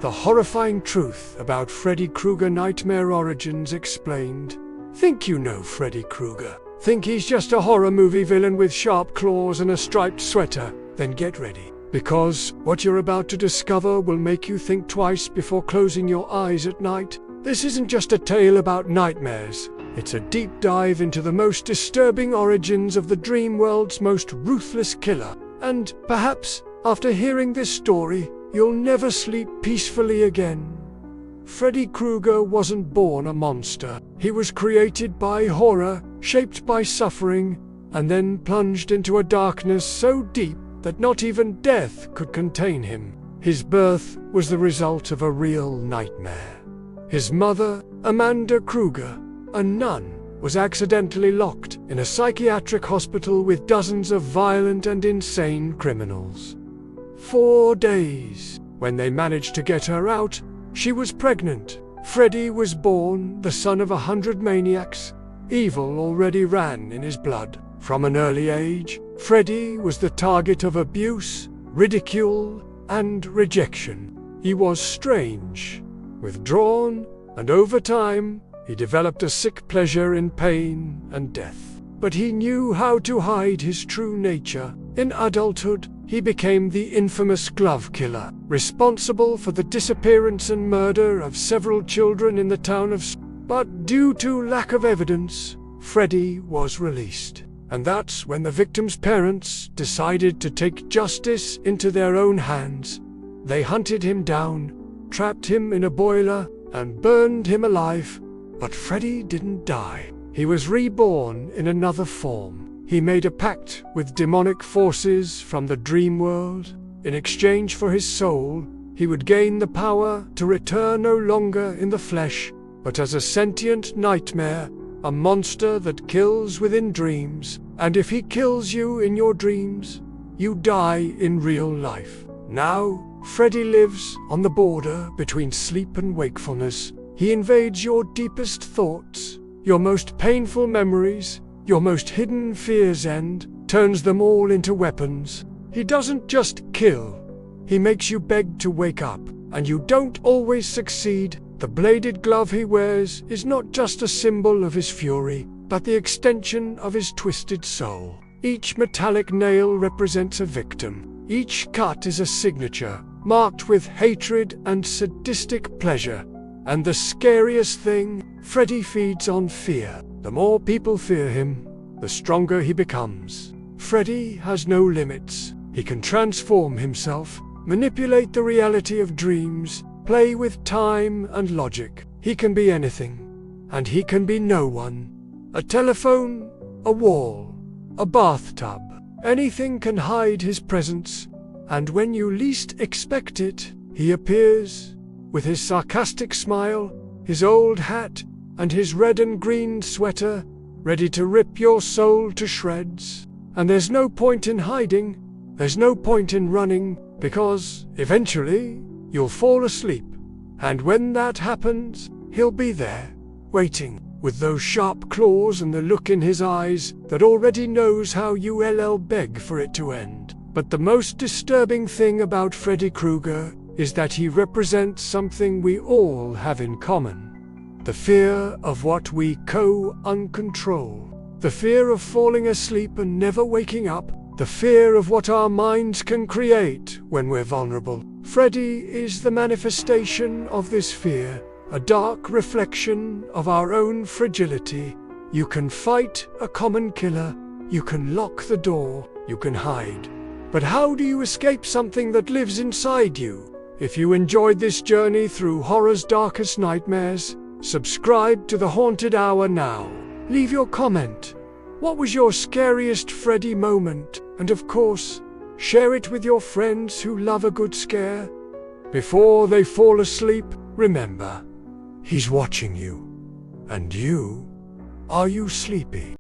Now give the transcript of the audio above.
The horrifying truth about Freddy Krueger Nightmare Origins Explained. Think you know Freddy Krueger? Think he's just a horror movie villain with sharp claws and a striped sweater? Then get ready, because what you're about to discover will make you think twice before closing your eyes at night. This isn't just a tale about nightmares. It's a deep dive into the most disturbing origins of the dream world's most ruthless killer. And perhaps, after hearing this story, you'll never sleep peacefully again. Freddy Krueger wasn't born a monster. He was created by horror, shaped by suffering, and then plunged into a darkness so deep that not even death could contain him. His birth was the result of a real nightmare. His mother, Amanda Krueger, a nun, was accidentally locked in a psychiatric hospital with dozens of violent and insane criminals. 4 days. When they managed to get her out, she was pregnant. Freddy was born, the son of 100 maniacs. Evil already ran in his blood. From an early age, Freddy was the target of abuse, ridicule, and rejection. He was strange, withdrawn, and over time, he developed a sick pleasure in pain and death. But he knew how to hide his true nature. In adulthood, he became the infamous glove killer, responsible for the disappearance and murder of several children in the town of But due to lack of evidence, Freddy was released. And that's when the victim's parents decided to take justice into their own hands. They hunted him down, trapped him in a boiler, and burned him alive. But Freddy didn't die. He was reborn in another form. He made a pact with demonic forces from the dream world. In exchange for his soul, he would gain the power to return no longer in the flesh, but as a sentient nightmare, a monster that kills within dreams. And if he kills you in your dreams, you die in real life. Now, Freddy lives on the border between sleep and wakefulness. He invades your deepest thoughts, your most painful memories, your most hidden fears, and turns them all into weapons. He doesn't just kill. He makes you beg to wake up, and you don't always succeed. The bladed glove he wears is not just a symbol of his fury, but the extension of his twisted soul. Each metallic nail represents a victim. Each cut is a signature, marked with hatred and sadistic pleasure. And the scariest thing, Freddy feeds on fear. The more people fear him, the stronger he becomes. Freddy has no limits. He can transform himself, manipulate the reality of dreams, play with time and logic. He can be anything, and he can be no one. A telephone, a wall, a bathtub. Anything can hide his presence, and when you least expect it, he appears with his sarcastic smile, his old hat, and his red and green sweater, ready to rip your soul to shreds. And there's no point in hiding, there's no point in running, because eventually you'll fall asleep. And when that happens, he'll be there, waiting, with those sharp claws and the look in his eyes that already knows how you'll beg for it to end. But the most disturbing thing about Freddy Krueger is that he represents something we all have in common. The fear of what we uncontrol. The fear of falling asleep and never waking up. The fear of what our minds can create when we're vulnerable. Freddy is the manifestation of this fear, a dark reflection of our own fragility. You can fight a common killer, you can lock the door, you can hide. But how do you escape something that lives inside you? If you enjoyed this journey through horror's darkest nightmares, subscribe to The Haunted Hour now. Leave your comment. What was your scariest Freddy moment? And of course, share it with your friends who love a good scare. Before they fall asleep, remember, he's watching you. And you? Are you sleepy?